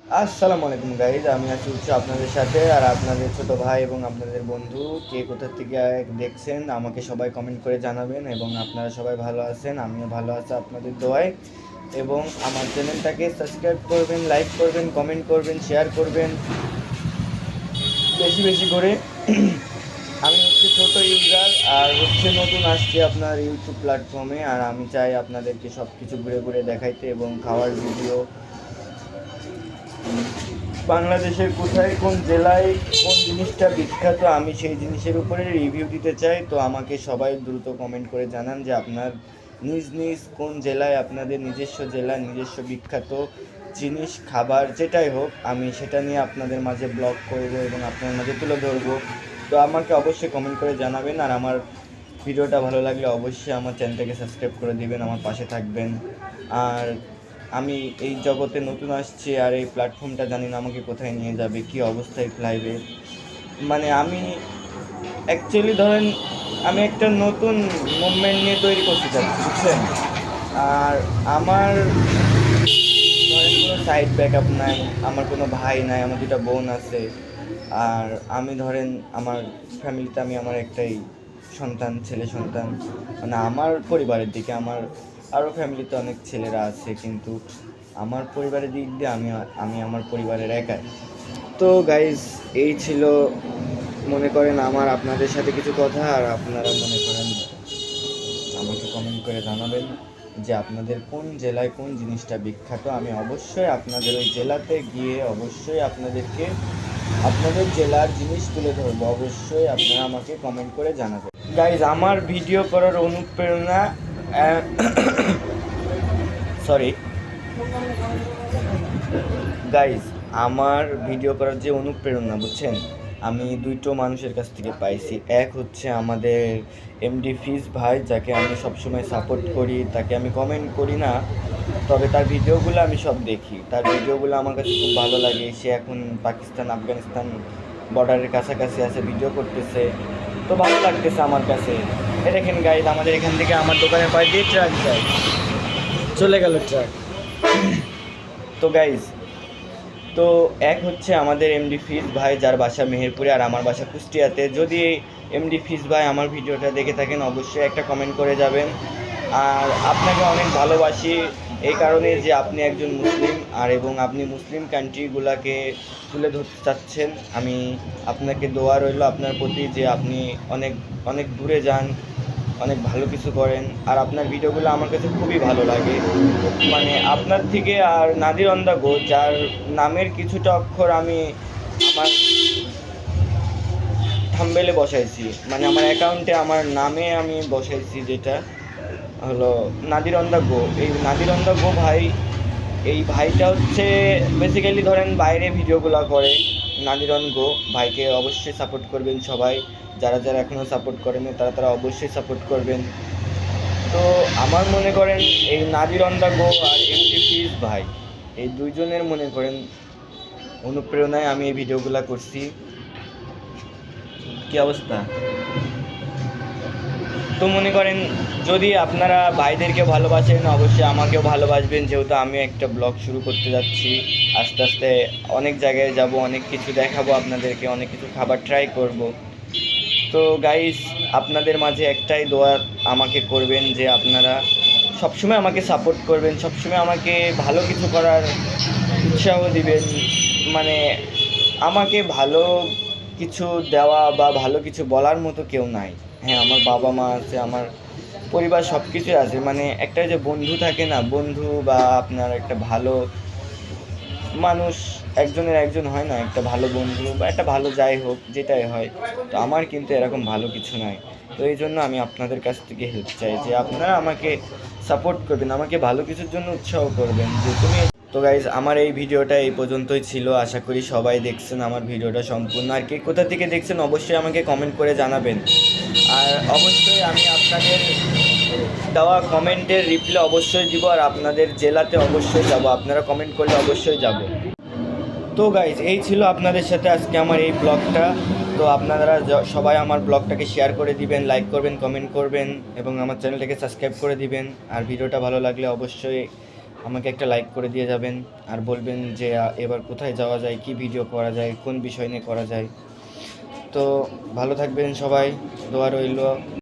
আসসালামু আলাইকুম গাইজ, আমি আছি আপনাদের সাথে আর আপনাদের ছোট ভাই এবং আপনাদের বন্ধু। কে কোথা থেকে দেখছেন আমাকে সবাই কমেন্ট করে জানাবেন এবং আপনারা সবাই ভালো আছেন, আমিও ভালো আছি আপনাদের দোয়ায়। এবং আমার চ্যানেলটাকে সাবস্ক্রাইব করবেন, লাইক করবেন, কমেন্ট করবেন, শেয়ার করবেন বেশি বেশি করে। আমি হচ্ছে ছোট ইউজার আর হচ্ছে নতুন আসছি আপনার ইউটিউব প্ল্যাটফর্মে, আর আমি চাই আপনাদেরকে সব কিছু ঘুরে ঘুরে দেখাইতে এবং খাওয়ার ভিডিও, বাংলাদেশের কোথায় কোন জেলায় কোন জিনিসটা বিখ্যাত আমি সেই জিনিসের উপরে রিভিউ দিতে চাই। তো আমাকে সবাই দ্রুত কমেন্ট করে জানান যে আপনার নিজ নিজ কোন জেলায় আপনাদের নিজস্ব জেলা, নিজস্ব বিখ্যাত জিনিস, খাবার যেটাই হোক, আমি সেটা নিয়ে আপনাদের মাঝে ব্লগ করব এবং আপনাদের মাঝে তুলে ধরবো। তো আমাকে অবশ্যই কমেন্ট করে জানাবেন, আর আমার ভিডিওটা ভালো লাগলে অবশ্যই আমার চ্যানেলটাকে সাবস্ক্রাইব করে দিবেন, আমার পাশে থাকবেন। আর আমি এই জগতে নতুন আসছি আর এই প্ল্যাটফর্মটা জানি না আমাকে কোথায় নিয়ে যাবে, কী অবস্থায় ফেলাইবে। মানে আমি অ্যাকচুয়ালি ধরেন আমি একটা নতুন মুভমেন্ট নিয়ে তৈরি করতে চাচ্ছি, বুঝছেন। আর আমার ধরেন কোনো সাইড ব্যাকআপ নাই, আমার কোনো ভাই নাই, আমার দুটা বোন আছে। আর আমি ধরেন আমার ফ্যামিলিতে আমি আমার একটাই সন্তান, ছেলে সন্তান। মানে আমার পরিবারের দিকে আমার আরও ফ্যামিলিতে অনেক ছেলেরা আছে, কিন্তু আমার পরিবারের দিক দিয়ে আমি আমি আমার পরিবারের একাই। তো গাইজ, এই ছিল মনে করেন আমার আপনাদের সাথে কিছু কথা। আর আপনারা মনে করেন আমাকে কমেন্ট করে জানাবেন যে আপনাদের কোন জেলায় কোন জিনিসটা বিখ্যাত। আমি অবশ্যই আপনাদের ওই জেলাতে গিয়ে অবশ্যই আপনাদেরকে আপনাদের জেলার জিনিস তুলে ধরবো। অবশ্যই আপনারা আমাকে কমেন্ট করে জানাবেন। গাইজ, আমার ভিডিও করার অনুপ্রেরণা সরি গাইজ, আমার ভিডিও করার যে অনুপ্রেরণা, বুঝছেন, আমি দুটো মানুষের কাছ থেকে পাইছি। এক হচ্ছে আমাদের এমডি ফিজ ভাই, যাকে আমি সবসময় সাপোর্ট করি, তাকে আমি কমেন্ট করি না, তবে তার ভিডিওগুলো আমি সব দেখি। তার ভিডিওগুলো আমার কাছে খুব ভালো লাগে। সে এখন পাকিস্তান আফগানিস্তান বর্ডারের কাছাকাছি আছে, ভিডিও করতেছে, তো ভালো লাগতেছে আমার কাছে। এ দেখেন গাইজ, আমাদের এখান থেকে আমার দোকানের পাশ দিয়ে ট্রাক যায়, চলে গেল ট্রাক। তো গাইজ, তো এক হচ্ছে আমাদের এমডি ফিজ ভাই, যার বাসা মেহেরপুরে আর আমার বাসা কুষ্টিয়াতে। যদি এমডি ফিজ ভাই আমার ভিডিওটা দেখে থাকেন অবশ্যই একটা কমেন্ট করে যাবেন। আর আপনাকে অনেক ভালোবাসি এই কারণে যে আপনি একজন মুসলিম, আর এবং আপনি মুসলিম কান্ট্রিগুলোকে তুলে ধরতে চাচ্ছেন। আমি আপনাকে দোয়া রইল আপনার প্রতি যে আপনি অনেক অনেক দূরে যান, অনেক ভালো কিছু করেন। আর আপনার ভিডিওগুলো আমার কাছে খুবই ভালো লাগে। মানে আপনার থেকে আর নাদির অন দ্য গো, যার নামের কিছুটা অক্ষর আমি আমার থাম্বেলে বসাইছি, মানে আমার অ্যাকাউন্টে আমার নামে আমি বসাইছি, যেটা হলো নাদির অন দ্য গো। এই নাদির অন দ্য গো ভাই, এই ভাইটা হচ্ছে বেসিক্যালি ধরেন বাইরে ভিডিওগুলো করে। নাদির অন গো ভাইকে অবশ্যই সাপোর্ট করবেন সবাই, যারা যারা এখনও সাপোর্ট করেনি তারা তারা অবশ্যই সাপোর্ট করবেন। তো আমার মনে করেন এই নাদির অন দ্য গো আর এমডি ফিজ ভাই, এই দুইজনের মনে করেন অনুপ্রেরণায় আমি এই ভিডিওগুলো করছি। কি অবস্থা? তো মনে করেন যদি আপনারা ভাইদেরকে ভালোবাসেন অবশ্যই আমাকেও ভালোবাসবেন, যেহেতু আমিও একটা ব্লগ শুরু করতে যাচ্ছি। আস্তে আস্তে অনেক জায়গায় যাব, অনেক কিছু দেখাবো আপনাদেরকে, অনেক কিছু খাবার ট্রাই করব। তো গাইস, আপনাদের মাঝে একটাই দোয়া আমাকে করবেন যে আপনারা সবসময় আমাকে সাপোর্ট করবেন, সবসময় আমাকে ভালো কিছু করার উৎসাহ দিবেন। মানে আমাকে ভালো কিছু দেওয়া বা ভালো কিছু বলার মতো কেউ নাই। হ্যাঁ, আমার বাবা মা আছে, আমার পরিবার সব কিছুই আছে। মানে একটা যে বন্ধু থাকে না, বন্ধু বা আপনার একটা ভালো মানুষ, একজনের একজন হয় না, একটা ভালো বন্ধু বা একটা ভালো যাই হোক যেটাই হয়। তো আমার কিন্তু এরকম ভালো কিছু নাই। তো এই জন্য আমি আপনাদের কাছ থেকে হেল্প চাই যে আপনারা আমাকে সাপোর্ট করবেন, আমাকে ভালো কিছুর জন্য উৎসাহ করবেন যে তুমি। তো গাইজ, আমার এই ভিডিওটা এই পর্যন্তই ছিল। আশা করি সবাই দেখছেন আমার ভিডিওটা সম্পূর্ণ। আর কে কোথা থেকে দেখছেন অবশ্যই আমাকে কমেন্ট করে জানাবেন। আর অবশ্যই আমি আপনাদের দেওয়া কমেন্টের রিপ্লাই অবশ্যই দিব, আর আপনাদের জেলাতে অবশ্যই যাব, আপনারা কমেন্ট করলে অবশ্যই যাব। তো গাইজ, এই ছিল আপনাদের সাথে আজকে আমার এই ব্লগটা। তো আপনারা সবাই আমার ব্লগটাকে শেয়ার করে দিবেন, লাইক করবেন, কমেন্ট করবেন এবং আমার চ্যানেলটাকে সাবস্ক্রাইব করে দিবেন। আর ভিডিওটা ভালো লাগলে অবশ্যই আমাকে একটা লাইক করে দিয়ে যাবেন আর বলবেন যে এবার কোথায় যাওয়া যায়, কী ভিডিও করা যায়, কোন বিষয় নিয়ে করা যায়। তো ভালো থাকবেন সবাই, দোয়া রইল।